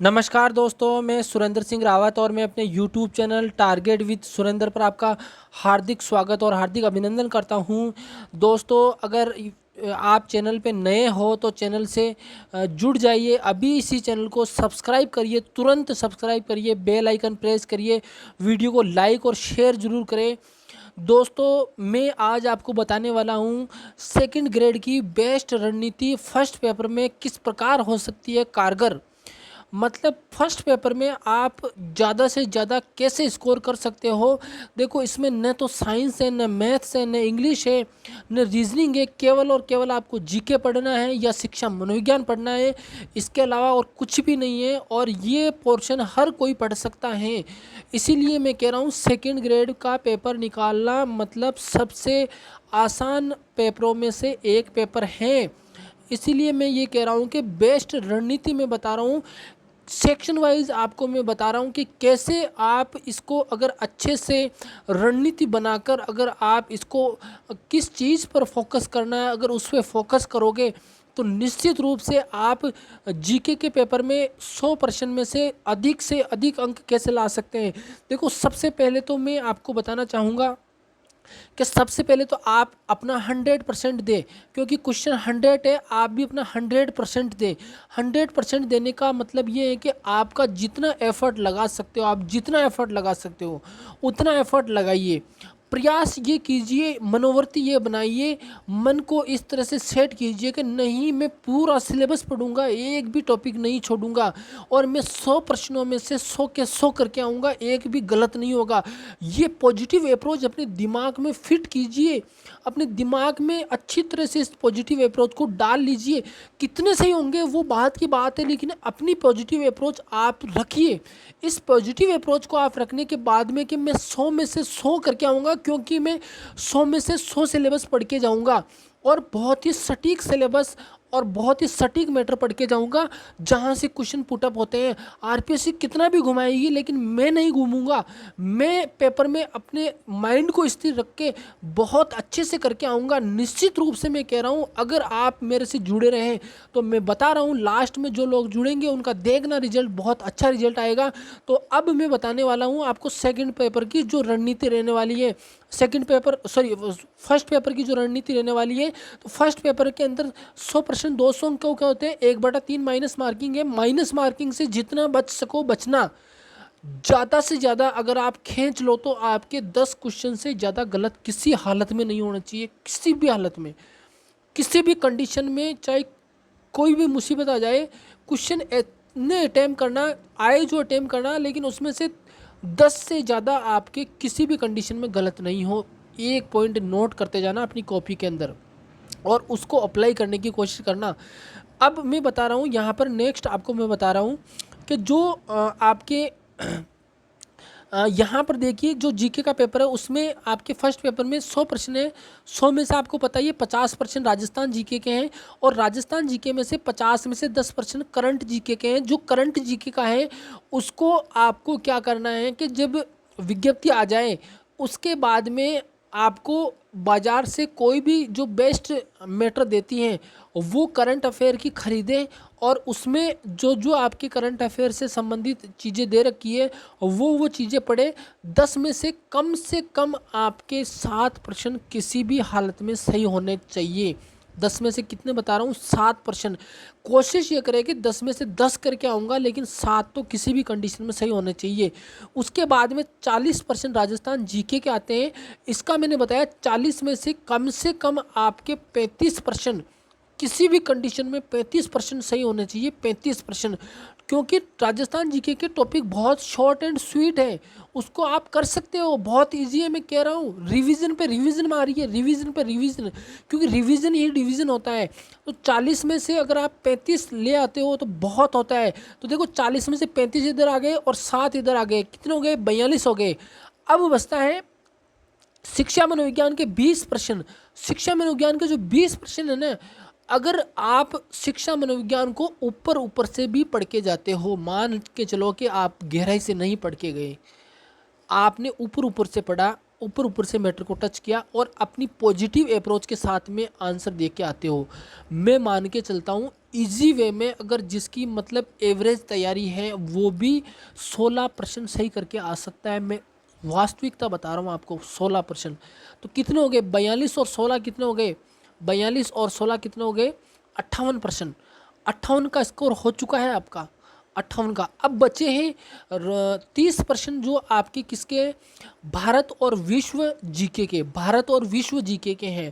नमस्कार दोस्तों, मैं सुरेंद्र सिंह रावत और मैं अपने YouTube channel target with Surendra पर आपका हार्दिक स्वागत और हार्दिक अभिनंदन करता हूं। दोस्तों, अगर आप चैनल पे नए हो तो चैनल से जुड़ जाइए। अभी इसी चैनल को सब्सक्राइब करिए, तुरंत सब्सक्राइब करिए, बेल आइकन प्रेस करिए, वीडियो को लाइक और शेयर ज़रूर करें। दोस्तों, मैं आज आपको बताने वाला हूं सेकंड ग्रेड की बेस्ट रणनीति फर्स्ट पेपर में किस प्रकार हो सकती है कारगर। मतलब फर्स्ट पेपर में आप ज़्यादा से ज़्यादा कैसे स्कोर कर सकते हो। देखो, इसमें न तो साइंस है, न मैथ्स है, न इंग्लिश है, न रीजनिंग है। केवल और केवल आपको जीके पढ़ना है या शिक्षा मनोविज्ञान पढ़ना है। इसके अलावा और कुछ भी नहीं है और ये पोर्शन हर कोई पढ़ सकता है। इसीलिए मैं कह रहा हूँ सेकेंड ग्रेड का पेपर निकालना मतलब सबसे आसान पेपरों में से एक पेपर है। इसीलिए मैं ये कह रहा हूँ कि बेस्ट रणनीति मैं बता रहा हूँ। सेक्शन वाइज आपको मैं बता रहा हूँ कि कैसे आप इसको अगर अच्छे से रणनीति बनाकर अगर आप इसको किस चीज़ पर फोकस करना है, अगर उस पर फोकस करोगे तो निश्चित रूप से आप जीके के पेपर में 100% में से अधिक अंक कैसे ला सकते हैं। देखो, सबसे पहले तो मैं आपको बताना चाहूँगा कि सबसे पहले तो आप अपना 100% दें, क्योंकि क्वेश्चन 100 है, आप भी अपना 100% दें। 100% देने का मतलब ये है कि आपका जितना एफर्ट लगा सकते हो, आप जितना एफर्ट लगा सकते हो उतना एफर्ट लगाइए। प्रयास ये कीजिए, मनोवृत्ति ये बनाइए, मन को इस तरह से सेट कीजिए कि नहीं, मैं पूरा सिलेबस पढ़ूंगा, एक भी टॉपिक नहीं छोड़ूंगा और मैं 100 प्रश्नों में से 100 के 100 करके आऊँगा, एक भी गलत नहीं होगा। ये पॉजिटिव अप्रोच अपने दिमाग में फिट कीजिए, अपने दिमाग में अच्छी तरह से इस पॉजिटिव अप्रोच को डाल लीजिए। कितने सही होंगे वो बात की बात है, लेकिन अपनी पॉजिटिव अप्रोच आप रखिए। इस पॉजिटिव अप्रोच को आप रखने के बाद में कि मैं 100 में से 100 करके आऊँगा, क्योंकि मैं 100 में से 100 सिलेबस पढ़ के जाऊँगा और बहुत ही सटीक सिलेबस और बहुत ही सटीक मैटर पढ़ के जाऊँगा जहाँ से क्वेश्चन पुटअप होते हैं। आरपीएससी कितना भी घुमाएगी लेकिन मैं नहीं घूमूंगा। मैं पेपर में अपने माइंड को स्थिर रख के बहुत अच्छे से करके आऊँगा। निश्चित रूप से मैं कह रहा हूँ, अगर आप मेरे से जुड़े रहें तो मैं बता रहा हूँ, लास्ट में जो लोग जुड़ेंगे उनका देखना रिजल्ट, बहुत अच्छा रिजल्ट आएगा। तो अब मैं बताने वाला हूँ आपको सेकंड पेपर की जो रणनीति रहने वाली है, फर्स्ट पेपर की जो रणनीति रहने वाली है। तो फर्स्ट पेपर के अंदर 100% 200 अंक क्या होते हैं, 1/3 माइनस मार्किंग है। माइनस मार्किंग से जितना बच सको बचना। ज़्यादा से ज़्यादा अगर आप खींच लो तो आपके 10 क्वेश्चन से ज़्यादा गलत किसी हालत में नहीं होना चाहिए। किसी भी हालत में, किसी भी कंडीशन में, चाहे कोई भी मुसीबत आ जाए, क्वेश्चन इतने अटैम्प्ट करना आए जो अटैम्प्ट करना, लेकिन उसमें से 10 से ज़्यादा आपके किसी भी कंडीशन में गलत नहीं हो। एक पॉइंट नोट करते जाना अपनी कॉपी के अंदर और उसको अप्लाई करने की कोशिश करना। अब मैं बता रहा हूँ यहाँ पर, नेक्स्ट आपको मैं बता रहा हूँ कि जो आपके यहाँ पर देखिए, जो जीके का पेपर है उसमें आपके फर्स्ट पेपर में 100 प्रश्न है। 100 में से आपको पता ही है 50% राजस्थान जीके के हैं और राजस्थान जीके में से 50 में से 10 प्रश्न करंट जीके के हैं। जो करंट जीके का है उसको आपको क्या करना है कि जब विज्ञप्ति आ जाए उसके बाद में आपको बाज़ार से कोई भी जो बेस्ट मैटर देती हैं वो करंट अफेयर की खरीदें और उसमें जो जो आपके करंट अफेयर से संबंधित चीज़ें दे रखी है वो चीज़ें पढ़े। 10 में से कम आपके 7 प्रश्न किसी भी हालत में सही होने चाहिए। 10 में से कितने बता रहा हूँ, 7%। कोशिश ये करें कि 10 में से 10 करके आऊँगा, लेकिन 7 तो किसी भी कंडीशन में सही होने चाहिए। उसके बाद में 40% राजस्थान जीके के आते हैं। इसका मैंने बताया 40 में से कम आपके 35% किसी भी कंडीशन में 35% सही होने चाहिए। 35%, क्योंकि राजस्थान जीके के टॉपिक बहुत शॉर्ट एंड स्वीट है, उसको आप कर सकते हो, बहुत इजी है। मैं कह रहा हूँ रिवीजन पे रिवीजन में आ रही है, रिवीजन पे रिवीजन, क्योंकि रिवीजन ही डिवीजन होता है। तो 40 में से अगर आप 35 ले आते हो तो बहुत होता है। तो देखो, 40 में से 35 इधर आ गए और 7 इधर आ गए, कितने हो गए, 42 हो गए। अब बचता है शिक्षा मनोविज्ञान के 20 प्रश्न। शिक्षा मनोविज्ञान के जो 20 प्रश्न है ना, अगर आप शिक्षा मनोविज्ञान को ऊपर ऊपर से भी पढ़ के जाते हो, मान के चलो कि आप गहराई से नहीं पढ़ के गए, आपने ऊपर ऊपर से पढ़ा, ऊपर ऊपर से मैटर को टच किया और अपनी पॉजिटिव अप्रोच के साथ में आंसर दे के आते हो, मैं मान के चलता हूँ इजी वे में, अगर जिसकी मतलब एवरेज तैयारी है वो भी 16% सही करके आ सकता है। मैं वास्तविकता बता रहा हूँ आपको, 16%। तो कितने हो गए, 42 और 16 कितने हो गए, 42 और 16 कितने हो गए, 58%। 58 का स्कोर हो चुका है आपका, 58 का। अब बचे हैं 30% जो आपके किसके, भारत और विश्व जीके के, भारत और विश्व जीके के हैं।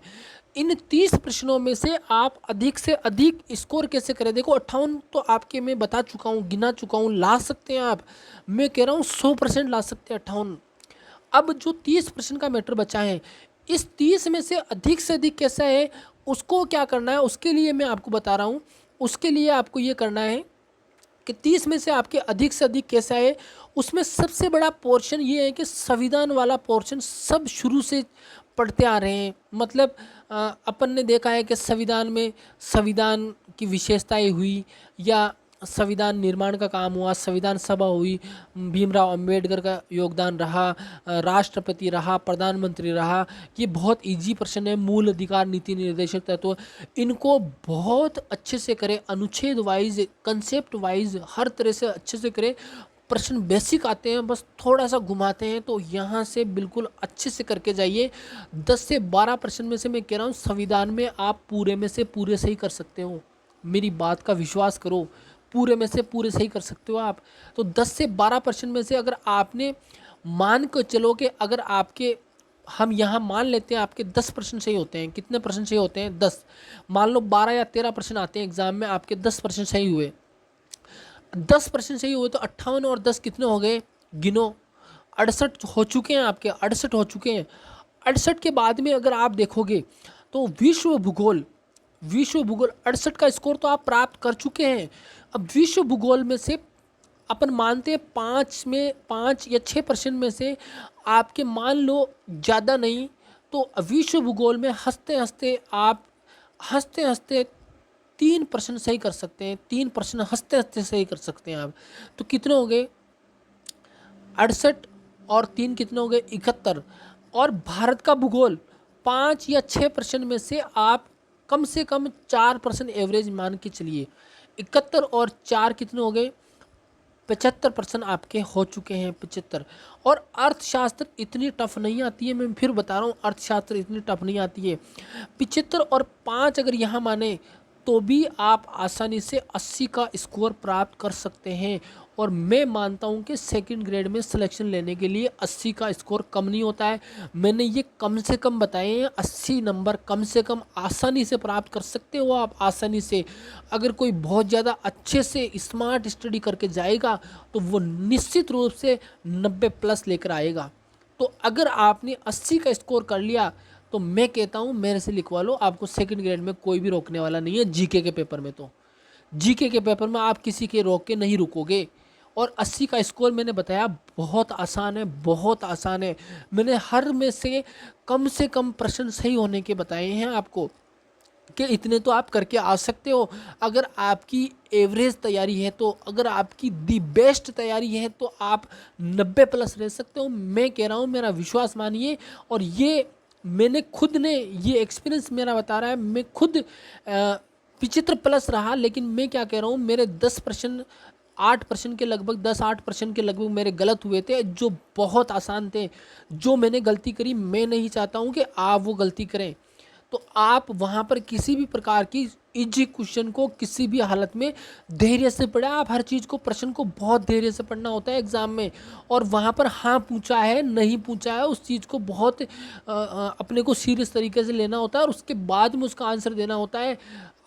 इन 30 प्रश्नों में से आप अधिक से अधिक स्कोर कैसे करें। देखो 58 तो आपके मैं बता चुका हूँ, गिना चुका हूँ, ला सकते हैं आप। मैं कह रहा हूँ 100% ला सकते हैं 58। अब जो 30% का मैटर बचा है, इस 30 में से अधिक कैसा है, उसको क्या करना है, उसके लिए मैं आपको बता रहा हूँ। उसके लिए आपको ये करना है कि 30 में से आपके अधिक से अधिक कैसा है। उसमें सबसे बड़ा पोर्शन ये है कि संविधान वाला पोर्शन सब शुरू से पढ़ते आ रहे हैं। मतलब अपन ने देखा है कि संविधान में संविधान की विशेषताएं हुई, या संविधान निर्माण का काम हुआ, संविधान सभा हुई, भीमराव अंबेडकर का योगदान रहा, राष्ट्रपति रहा, प्रधानमंत्री रहा। ये बहुत इजी प्रश्न है। मूल अधिकार, नीति निर्देशक तत्व, इनको बहुत अच्छे से करें, अनुच्छेद वाइज, कंसेप्ट वाइज, हर तरह से अच्छे से करें। प्रश्न बेसिक आते हैं, बस थोड़ा सा घुमाते हैं, तो यहाँ से बिल्कुल अच्छे से करके जाइए। 10 से 12 प्रश्न में से मैं कह रहा हूँ संविधान में आप पूरे में से पूरे सही कर सकते हो। मेरी बात का विश्वास करो, पूरे में से पूरे सही कर सकते हो आप। तो 10 से 12 प्रश्न में से अगर आपने मान के चलो कि अगर आपके, हम यहाँ मान लेते हैं आपके 10 प्रश्न सही होते हैं। कितने प्रश्न सही होते हैं, 10। मान लो 12 या 13 प्रश्न आते हैं एग्जाम में, आपके 10 प्रश्न सही हुए, 10 प्रश्न सही हुए, तो 58 और 10 कितने हो गए, गिनो। 68 हो चुके हैं आपके, 68 हो चुके हैं। 68 के बाद में अगर आप देखोगे तो विश्व भूगोल, विश्व भूगोल 68 का स्कोर तो आप प्राप्त कर चुके हैं। अब विश्व भूगोल में से अपन मानते हैं 5 या 6% में से आपके, मान लो ज़्यादा नहीं, तो विश्व भूगोल में हंसते हंसते आप, हंसते हंसते 3% सही कर सकते हैं। 3% हंसते हंसते सही कर सकते हैं आप। तो कितने हो गए, 68 और 3 कितने हो गए, 71। और भारत का भूगोल 5 या 6% में से आप कम से कम 4% एवरेज मान के चलिए। 71 और 4 कितने हो गए, 75% आपके हो चुके हैं, 75। और अर्थशास्त्र इतनी टफ नहीं आती है, मैं फिर बता रहा हूँ, अर्थशास्त्र इतनी टफ नहीं आती है। 75 और 5 अगर यहाँ माने तो भी आप आसानी से 80 का स्कोर प्राप्त कर सकते हैं। और मैं मानता हूं कि सेकंड ग्रेड में सिलेक्शन लेने के लिए 80 का स्कोर कम नहीं होता है। मैंने ये कम से कम बताए हैं, 80 नंबर कम से कम आसानी से प्राप्त कर सकते हो आप, आसानी से। अगर कोई बहुत ज़्यादा अच्छे से स्मार्ट स्टडी करके जाएगा तो वो निश्चित रूप से 90+ लेकर आएगा। तो अगर आपने 80 का स्कोर कर लिया तो मैं कहता हूँ मेरे से लिखवा लो, आपको सेकंड ग्रेड में कोई भी रोकने वाला नहीं है। जीके के पेपर में, तो जीके के पेपर में आप किसी के रोक के नहीं रुकोगे। और 80 का स्कोर मैंने बताया बहुत आसान है, बहुत आसान है। मैंने हर में से कम प्रश्न सही होने के बताए हैं आपको, कि इतने तो आप करके आ सकते हो। अगर आपकी एवरेज तैयारी है, तो अगर आपकी दी बेस्ट तैयारी है, तो आप 90+ रह सकते हो। मैं कह रहा हूँ, मेरा विश्वास मानिए। और ये मैंने खुद ने, ये एक्सपीरियंस मेरा बता रहा है। मैं खुद 75+ रहा, लेकिन मैं क्या कह रहा हूँ, मेरे 10%, 8% के लगभग, 10-8% के लगभग मेरे गलत हुए थे, जो बहुत आसान थे। जो मैंने गलती करी, मैं नहीं चाहता हूँ कि आप वो गलती करें। तो आप वहाँ पर किसी भी प्रकार की इजी क्वेश्चन को किसी भी हालत में धैर्य से पढ़ें। आप हर चीज़ को, प्रश्न को बहुत धैर्य से पढ़ना होता है एग्ज़ाम में। और वहाँ पर हाँ पूछा है, नहीं पूछा है, उस चीज़ को बहुत अपने को सीरियस तरीके से लेना होता है, और उसके बाद में उसका आंसर देना होता है।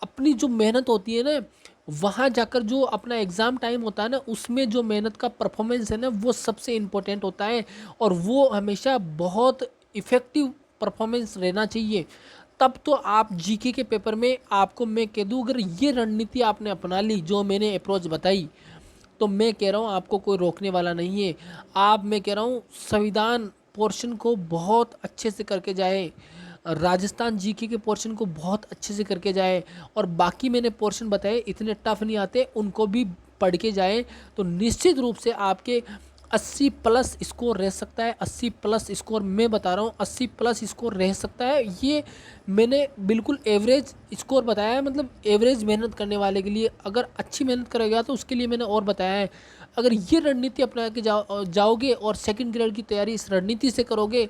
अपनी जो मेहनत होती है ना, वहाँ जाकर जो अपना एग्ज़ाम टाइम होता है ना, उसमें जो मेहनत का परफॉर्मेंस है ना, वो सबसे इम्पोर्टेंट होता है। और वो हमेशा बहुत इफ़ेक्टिव परफॉर्मेंस रहना चाहिए। तब तो आप जीके के पेपर में, आपको मैं कह दूँ, अगर ये रणनीति आपने अपना ली, जो मैंने अप्रोच बताई, तो मैं कह रहा हूँ आपको कोई रोकने वाला नहीं है। आप, मैं कह रहा हूँ, संविधान पोर्शन को बहुत अच्छे से करके जाए, राजस्थान जीके के पोर्शन को बहुत अच्छे से करके जाए, और बाकी मैंने पोर्शन बताए इतने टफ नहीं आते, उनको भी पढ़ के जाए, तो निश्चित रूप से आपके 80 प्लस स्कोर रह सकता है। 80 प्लस स्कोर मैं बता रहा हूँ, 80 प्लस स्कोर रह सकता है। ये मैंने बिल्कुल एवरेज स्कोर बताया है, मतलब एवरेज मेहनत करने वाले के लिए। अगर अच्छी मेहनत करेगा तो उसके लिए मैंने और बताया है। अगर ये रणनीति अपना के जाओगे और सेकंड ग्रेड की तैयारी इस रणनीति से करोगे,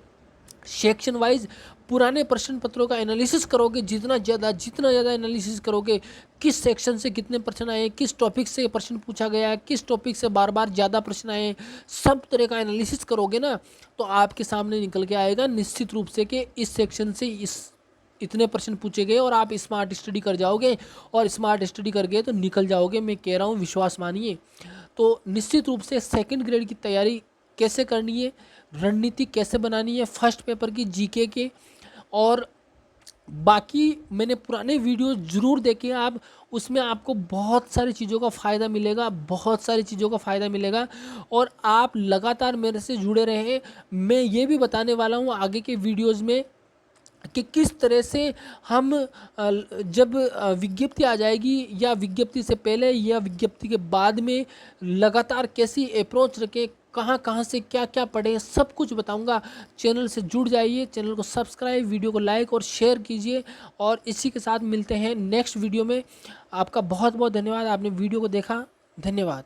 सेक्शन वाइज पुराने प्रश्न पत्रों का एनालिसिस करोगे, जितना ज़्यादा एनालिसिस करोगे, किस सेक्शन से कितने प्रश्न आए, किस टॉपिक से प्रश्न पूछा गया है, किस टॉपिक से बार बार ज़्यादा प्रश्न आए, सब तरह का एनालिसिस करोगे ना, तो आपके सामने निकल के आएगा निश्चित रूप से कि इस सेक्शन से इतने प्रश्न पूछे गए और आप स्मार्ट स्टडी कर जाओगे, और स्मार्ट स्टडी कर गए तो निकल जाओगे। मैं कह रहा हूँ, विश्वास मानिए। तो निश्चित रूप से सेकंड ग्रेड की तैयारी कैसे करनी है, रणनीति कैसे बनानी है फर्स्ट पेपर की जीके के, और बाकी मैंने पुराने वीडियो ज़रूर देखे आप, उसमें आपको बहुत सारी चीज़ों का फ़ायदा मिलेगा, बहुत सारी चीज़ों का फ़ायदा मिलेगा। और आप लगातार मेरे से जुड़े रहें। मैं ये भी बताने वाला हूँ आगे के वीडियोज़ में कि किस तरह से हम जब विज्ञप्ति आ जाएगी, या विज्ञप्ति से पहले या विज्ञप्ति के बाद में लगातार कैसी अप्रोच रखें, कहाँ कहाँ से क्या क्या पढ़ें, सब कुछ बताऊंगा। चैनल से जुड़ जाइए, चैनल को सब्सक्राइब, वीडियो को लाइक और शेयर कीजिए। और इसी के साथ मिलते हैं नेक्स्ट वीडियो में। आपका बहुत बहुत धन्यवाद, आपने वीडियो को देखा। धन्यवाद।